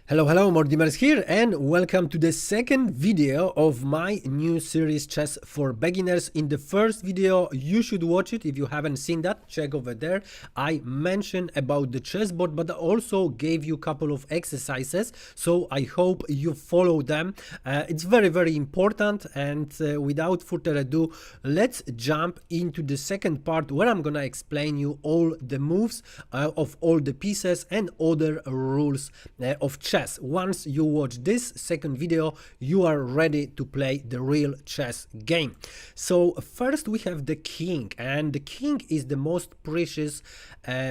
Hello, Mordimers here, and welcome to the second video of my new series Chess for Beginners. In the first video, you should watch it. If you haven't seen that, check over there. I mentioned about the chessboard, but I also gave you a couple of exercises, so I hope you follow them. It's very important, and without further ado, let's jump into the second part where I'm gonna explain you all the moves of all the pieces and other rules of chess. Once you watch this second video, you are ready to play the real chess game. So first we have the king, and the king is the most precious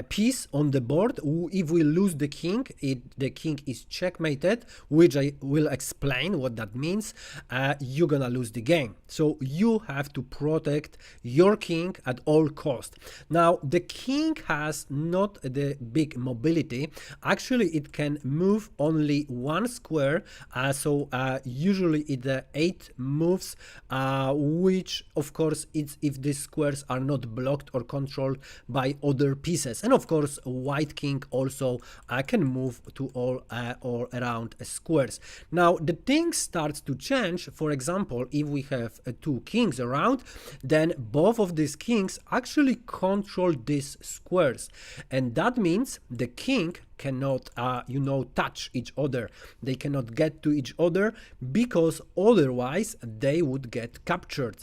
piece on the board. If we lose the king, the king is checkmated, which I will explain what that means. You're gonna lose the game. So you have to protect your king at all cost. Now the king has not the big mobility. Actually, it can move only one square, so usually it 8 moves, which of course it's if these squares are not blocked or controlled by other pieces. And of course white king also can move to all or around squares. Now the thing starts to change. For example, if we have two kings around, then both of these kings actually control these squares, and that means the king cannot touch each other. They cannot get to each other, because otherwise they would get captured,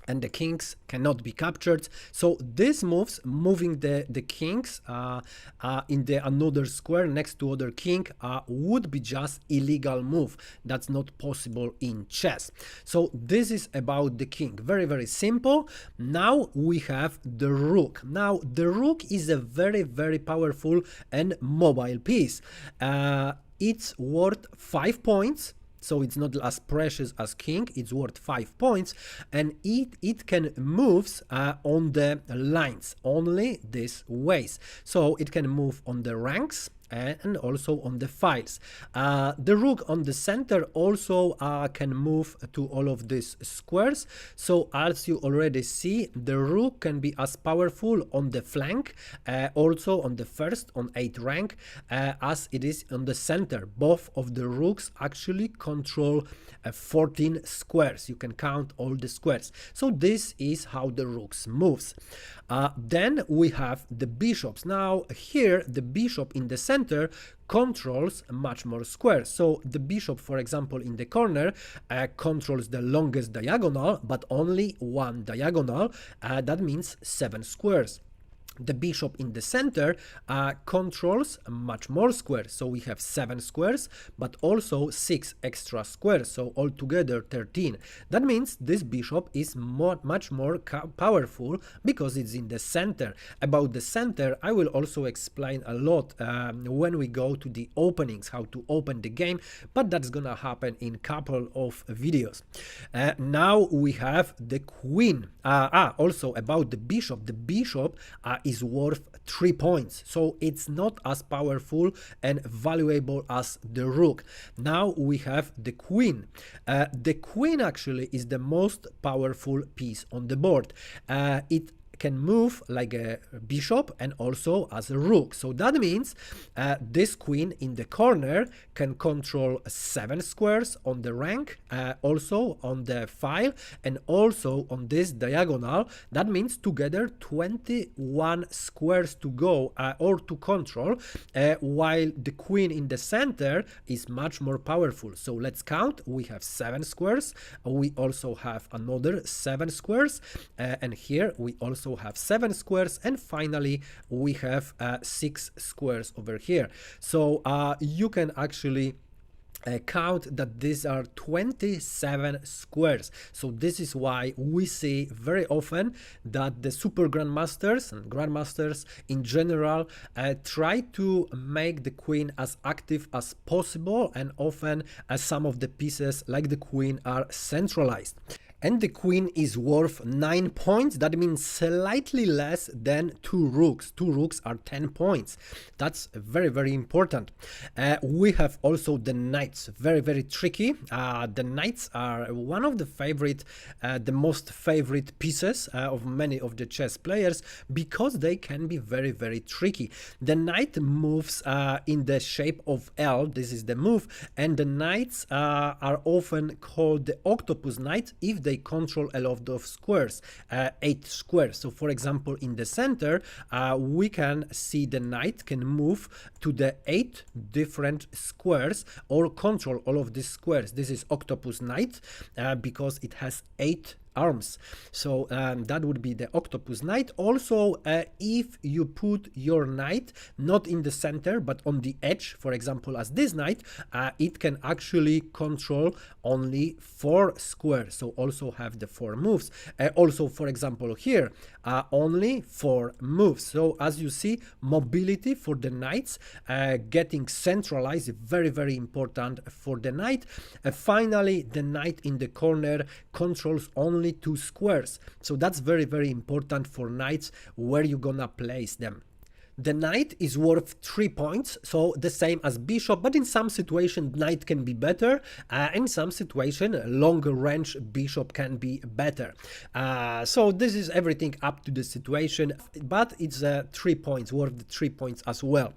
and the kings cannot be captured. So this moves, moving the kings in the another square next to other king, would be just illegal move. That's not possible in chess. So this is about the king. Very simple. Now we have the rook. Now the rook is a very powerful and mobile piece. It's worth 5 points. So it's not as precious as king, it's worth 5 points, and it can moves on the lines, only these ways. So it can move on the ranks and also on the files. The rook on the center also can move to all of these squares. So as you already see, the rook can be as powerful on the flank, also on the first, on 8th rank, as it is on the center. Both of the rooks actually control 14 squares. You can count all the squares. So this is how the rooks moves. Then we have the bishops. Now here the bishop in the center controls much more squares. So the bishop, for example, in the corner controls the longest diagonal, but only one diagonal. That means 7 squares. The bishop in the center controls much more squares. So we have 7 squares, but also 6 extra squares. So altogether 13. That means this bishop is much more powerful because it's in the center. About the center, I will also explain a lot when we go to the openings, how to open the game, but that's gonna happen in couple of videos. Now we have the queen. Also about the bishop. The bishop is worth 3 points, so it's not as powerful and valuable as the rook. Now we have the queen. The queen actually is the most powerful piece on the board. It can move like a bishop and also as a rook. So that means this queen in the corner can control 7 squares on the rank, also on the file, and also on this diagonal. That means together 21 squares to go or to control, while the queen in the center is much more powerful. So let's count. We have 7 squares. We also have another 7 squares, and here we also have 7 squares, and finally we have 6 squares over here. So you can actually count that these are 27 squares. So this is why we see very often that the super grandmasters and grandmasters in general try to make the queen as active as possible, and often some of the pieces like the queen are centralized. And the queen is worth 9 points. That means slightly less than 2 rooks. 2 rooks are 10 points. That's very, very important. We have also the knights, very tricky. The knights are one of the the most favorite pieces of many of the chess players, because they can be very tricky. The knight moves in the shape of L. This is the move, and the knights are often called the octopus knight if they control a lot of squares, 8 squares. So for example, in the center, we can see the knight can move to the 8 different squares or control all of these squares. This is octopus knight because it has 8 arms. So that would be the octopus knight. Also, if you put your knight not in the center but on the edge, for example as this knight, it can actually control only 4 squares, so also have the 4 moves. Also, for example here, only 4 moves. So as you see, mobility for the knights, getting centralized, very important for the knight. Finally, the knight in the corner controls only 2 squares, so that's very important for knights, where you gonna place them. The knight is worth 3 points, so the same as bishop, but in some situation knight can be better, in some situation longer range bishop can be better. So this is everything up to the situation, but it's 3 points, worth 3 points as well.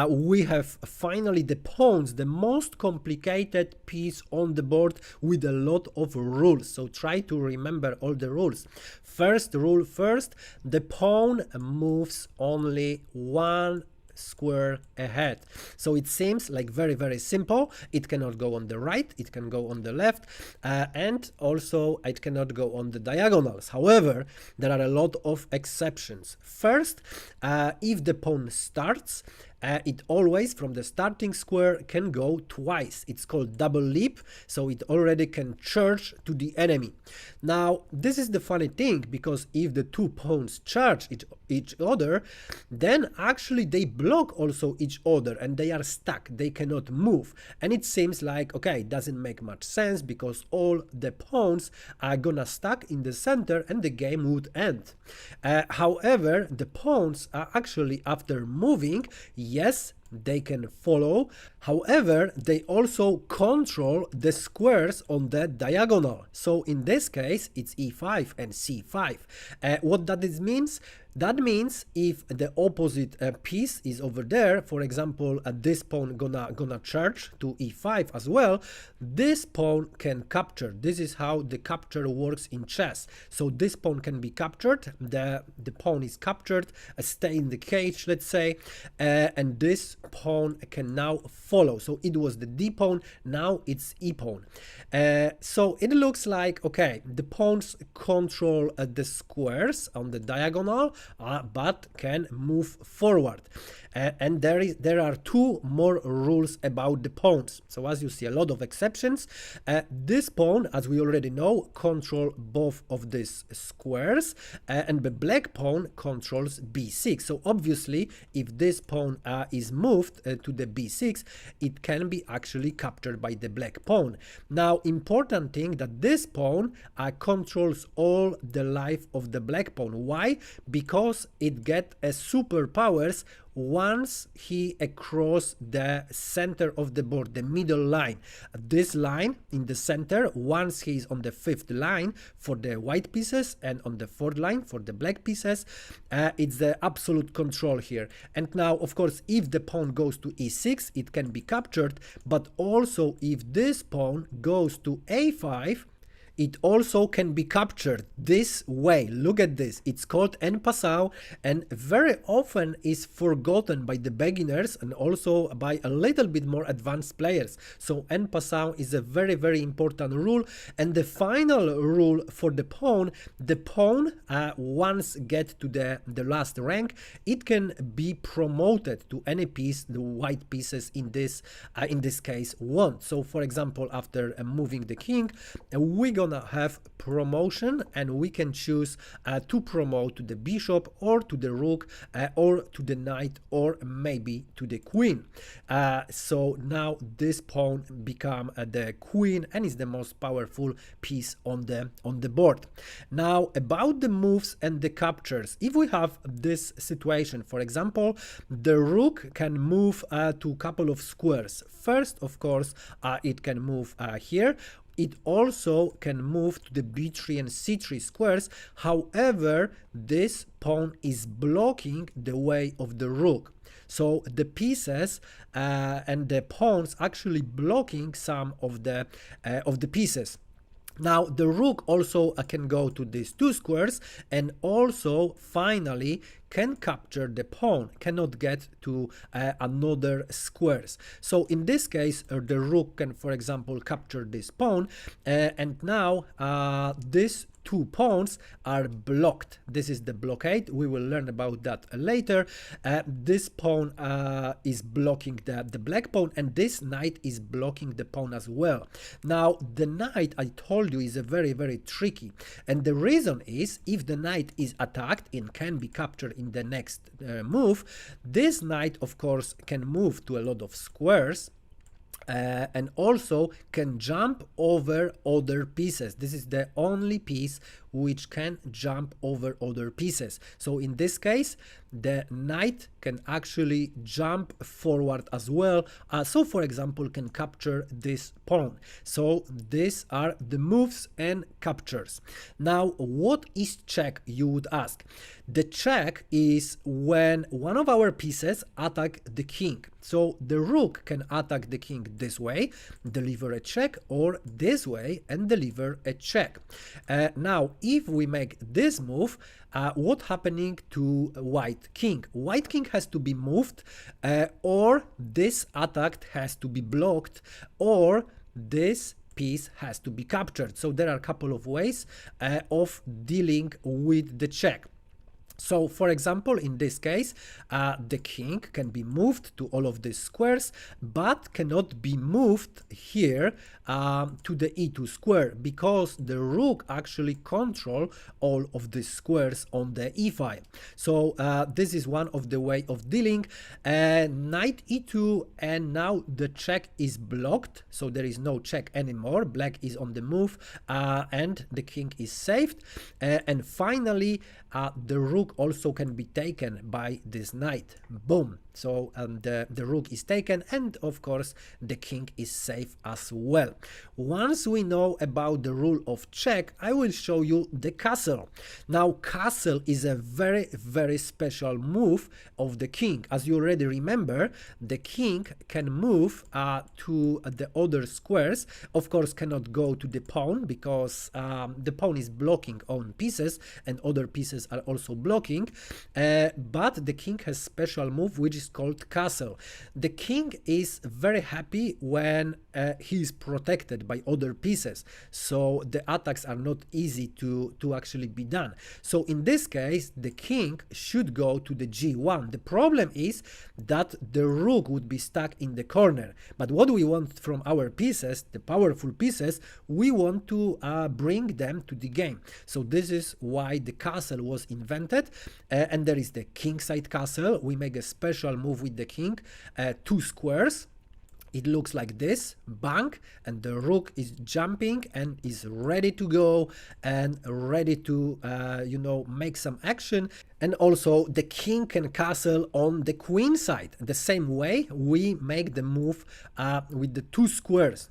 We have finally the pawns, the most complicated piece on the board with a lot of rules, so try to remember all the rules. First rule first, the pawn moves only 1 square ahead. So it seems like very simple. It cannot go on the right, it can go on the left, and also it cannot go on the diagonals. However, there are a lot of exceptions. First, if the pawn starts, it always from the starting square can go twice. It's called double leap, so it already can charge to the enemy. Now this is the funny thing, because if the 2 pawns charge each other, then actually they block also each other and they are stuck, they cannot move. And it seems like, okay, it doesn't make much sense, because all the pawns are gonna stuck in the center and the game would end. However, the pawns are actually, after moving, yes, they can follow. However, they also control the squares on the diagonal. So in this case, it's e5 and c5. What that means? That means if the opposite piece is over there, for example, this pawn gonna charge to e5 as well, this pawn can capture. This is how the capture works in chess. So this pawn can be captured, the pawn is captured, stay in the cage, let's say, and this pawn can now follow. So it was the d pawn, now it's e pawn. So it looks like, okay, the pawns control the squares on the diagonal, but can move forward. And there are 2 more rules about the pawns. So as you see, a lot of exceptions. This pawn, as we already know, control both of these squares, and the black pawn controls b6. So obviously, if this pawn is moved to the b6, it can be actually captured by the black pawn. Now, important thing that this pawn controls all the life of the black pawn. Why? Because it gets superpowers once he across the center of the board, the middle line. This line in the center, once he is on the 5th line for the white pieces and on the 4th line for the black pieces, it's the absolute control here. And now, of course, if the pawn goes to e6, it can be captured, but also if this pawn goes to a5, it also can be captured this way. Look at this. It's called en passant, and very often is forgotten by the beginners and also by a little bit more advanced players. So en passant is a very important rule. And the final rule for the pawn once get to the last rank, it can be promoted to any piece the white pieces in this case want. So for example, after moving the king, we gonna have promotion, and we can choose to promote to the bishop or to the rook or to the knight or maybe to the queen. So now this pawn become the queen and is the most powerful piece on the board. Now about the moves and the captures, if we have this situation, for example, the rook can move to a couple of squares. First, of course, it can move here. It also can move to the b3 and c3 squares. However, this pawn is blocking the way of the rook. So the pieces and the pawns actually blocking some of the pieces. Now the rook also can go to these two squares and also finally can capture the pawn, cannot get to another squares. So in this case, the rook can, for example, capture this pawn, and now these two pawns are blocked. This is the blockade. We will learn about that later. This pawn is blocking the black pawn, and this knight is blocking the pawn as well. Now the knight, I told you, is a very tricky, and the reason is if the knight is attacked and can be captured in the next move, this knight of course can move to a lot of squares and also can jump over other pieces. This is the only piece which can jump over other pieces. So in this case, the knight can actually jump forward as well. So for example, can capture this pawn. So these are the moves and captures. Now, what is check, you would ask? The check is when one of our pieces attack the king. So the rook can attack the king this way, deliver a check, or this way and deliver a check. Now, if we make this move, what happening to white king? White king has to be moved, or this attack has to be blocked, or this piece has to be captured. So there are a couple of ways of dealing with the check. So for example, in this case, the king can be moved to all of these squares, but cannot be moved here to the e2 square, because the rook actually control all of the squares on the e file. So this is one of the way of dealing. Knight e2, and now the check is blocked, so there is no check anymore. Black is on the move, and the king is saved. And finally, the rook also can be taken by this knight. Boom. So the rook is taken, and of course the king is safe as well. Once we know about the rule of check, I will show you the castle. Now castle is a very special move of the king. As you already remember, the king can move to the other squares. Of course cannot go to the pawn, because the pawn is blocking own pieces and other pieces are also blocking, but the king has special move which is called castle. The king is very happy when he is protected by other pieces, so the attacks are not easy to actually be done. So in this case, the king should go to the g1. The problem is that the rook would be stuck in the corner, but what we want from our pieces, the powerful pieces, we want to bring them to the game. So this is why the castle was invented, and there is the kingside castle. We make a special move with the king, two squares. It looks like this, bang, and the rook is jumping and is ready to go and ready to, make some action. And also the king can castle on the queen side. The same way we make the move with the two squares,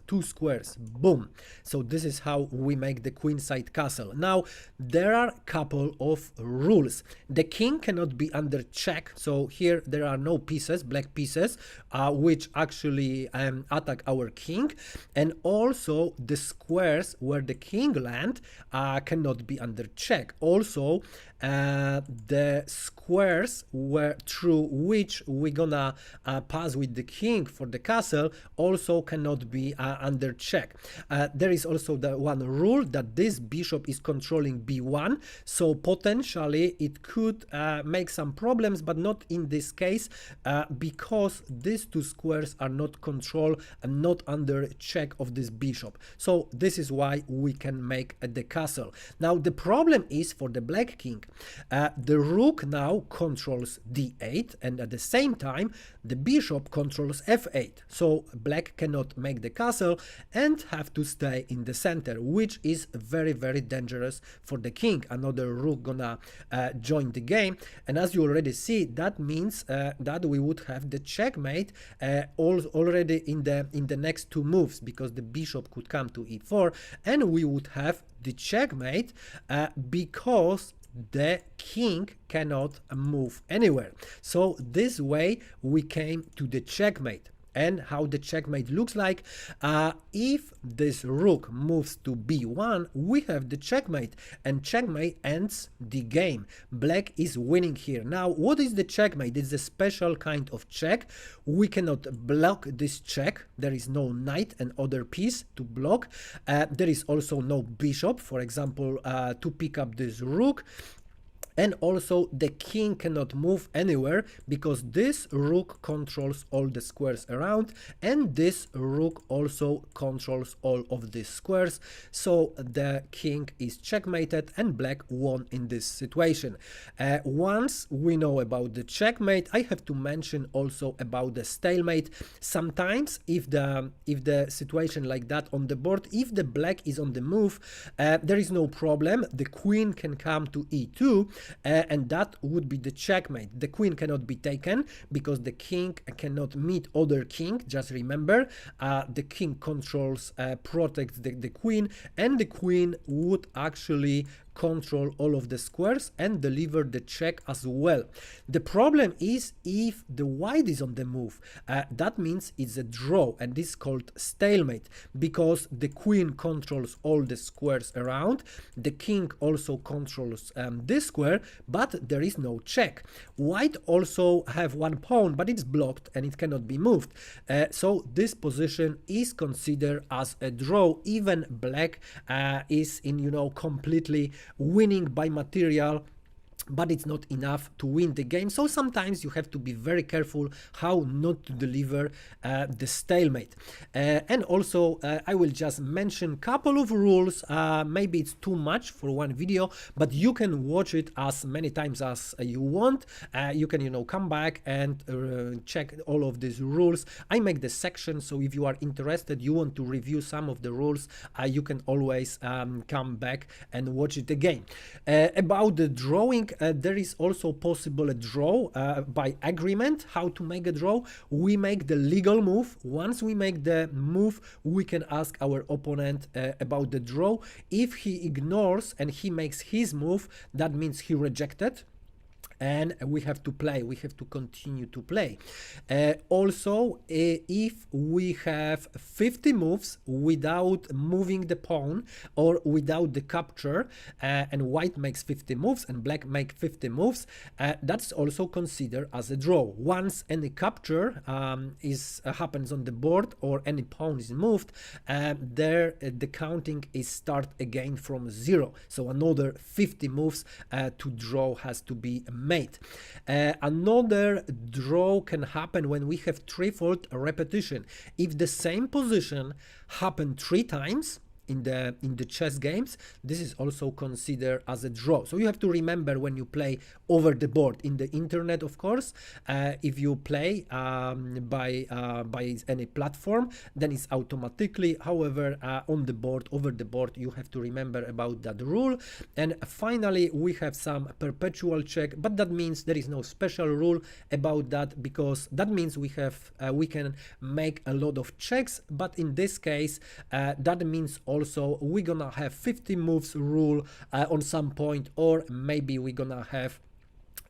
boom. So this is how we make the queen side castle. Now, there are a couple of rules. The king cannot be under check. So here there are no pieces, black pieces, which actually attack our king. And also the squares where the king land cannot be under check. Also, the the squares were through which we're gonna pass with the king for the castle also cannot be under check. There is also the one rule that this bishop is controlling b1, so potentially it could make some problems, but not in this case, because these two squares are not controlled and not under check of this bishop. So this is why we can make the castle. Now the problem is for the black king. The rook now controls d8, and at the same time the bishop controls f8. So black cannot make the castle and have to stay in the center, which is very, very dangerous for the king. Another rook gonna join the game, and as you already see, that means that we would have the checkmate already in the next two moves, because the bishop could come to e4 and we would have the checkmate because the king cannot move anywhere. So this way we came to the checkmate. And how the checkmate looks like, if this rook moves to b1, we have the checkmate, and checkmate ends the game. Black is winning here. Now, what is the checkmate? It's a special kind of check. We cannot block this check. There is no knight and other piece to block. There is also no bishop, for example, to pick up this rook. And also the king cannot move anywhere because this rook controls all the squares around, and this rook also controls all of these squares. So the king is checkmated and black won in this situation. Once we know about the checkmate, I have to mention also about the stalemate. Sometimes if the situation like that on the board, if the black is on the move, there is no problem. The queen can come to e2. And that would be the checkmate. The queen cannot be taken because the king cannot meet other king. Just remember, the king controls, protects the queen, and the queen would actually control all of the squares and deliver the check as well. The problem is if the white is on the move, that means it's a draw, and this is called stalemate because the queen controls all the squares around, the king also controls this square, but there is no check. White also have one pawn, but it's blocked and it cannot be moved. So this position is considered as a draw. Even black is in, completely winning by material, but it's not enough to win the game. So sometimes you have to be very careful how not to deliver the stalemate. And also I will just mention a couple of rules. Maybe it's too much for one video, but you can watch it as many times as you want. You can come back and check all of these rules. I make the section, so if you are interested, you want to review some of the rules, you can always come back and watch it again. About the drawing, there is also possible a draw by agreement. How to make a draw? We make the legal move. Once we make the move, we can ask our opponent about the draw. If he ignores and he makes his move, that means he rejected. And we have to play, we have to continue to play. Also, if we have 50 moves without moving the pawn or without the capture, and white makes 50 moves and black make 50 moves, that's also considered as a draw. Once any capture happens on the board or any pawn is moved, the counting is start again from 0. So another 50 moves to draw has to be made. Another draw can happen when we have threefold repetition. If the same position happened 3 times in the chess games, this is also considered as a draw. So you have to remember when you play over the board in the internet, of course. If you play by any platform, then it's automatically. However, on the board, over the board, you have to remember about that rule. And finally, we have some perpetual check, but that means there is no special rule about that, because that means we can make a lot of checks. But in this case, that means also we're gonna have 50 moves rule on some point, or maybe we're gonna have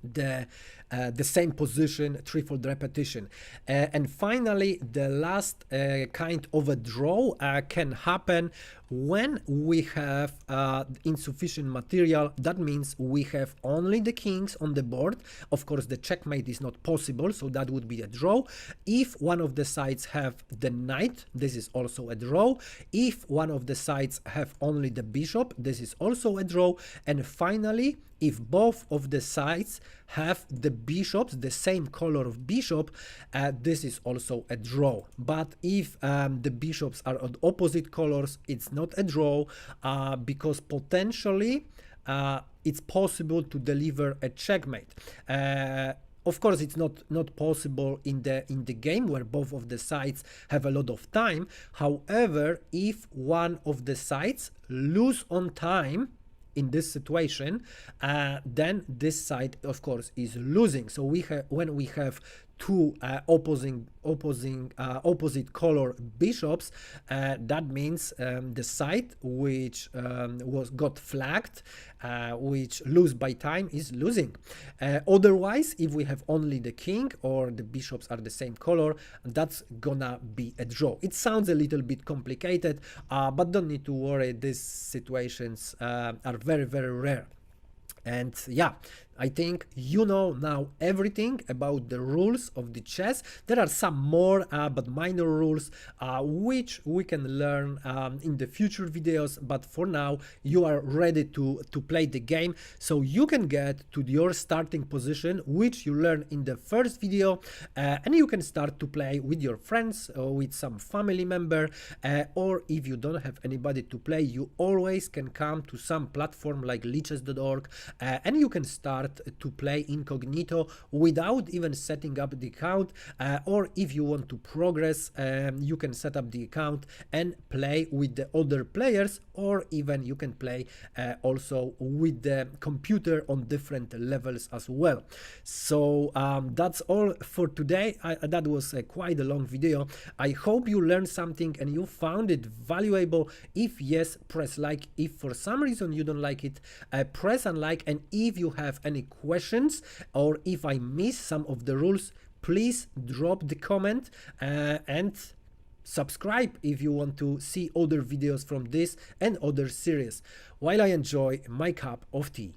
the the same position, threefold repetition. And finally, the last kind of a draw can happen when we have insufficient material. That means we have only the kings on the board. Of course, the checkmate is not possible, so that would be a draw. If one of the sides have the knight, this is also a draw. If one of the sides have only the bishop, this is also a draw. And finally, if both of the sides have the bishops, the same color of bishop, this is also a draw. But if the bishops are on opposite colors, it's not a draw, because potentially it's possible to deliver a checkmate. Of course, it's not possible in the game where both of the sides have a lot of time. However, if one of the sides lose on time in this situation, then this side, of course, is losing. So when we have two opposite color bishops, that means the side which got flagged, which lose by time, is losing. Otherwise, if we have only the king or the bishops are the same color, that's gonna be a draw. It sounds a little bit complicated, but don't need to worry. These situations are very, very rare. And yeah, I think you know now everything about the rules of the chess. There are some more but minor rules which we can learn in the future videos, but for now you are ready to play the game, so you can get to your starting position which you learned in the first video, and you can start to play with your friends or with some family member, or if you don't have anybody to play, you always can come to some platform like lichess.org, and you can start to play incognito without even setting up the account, or if you want to progress, you can set up the account and play with the other players, or even you can play also with the computer on different levels as well. So that's all for today. That was quite a long video. I hope you learned something and you found it valuable. If yes, press like. If for some reason you don't like it, press unlike. And if you have any questions or if I miss some of the rules, please drop the comment and subscribe if you want to see other videos from this and other series while I enjoy my cup of tea.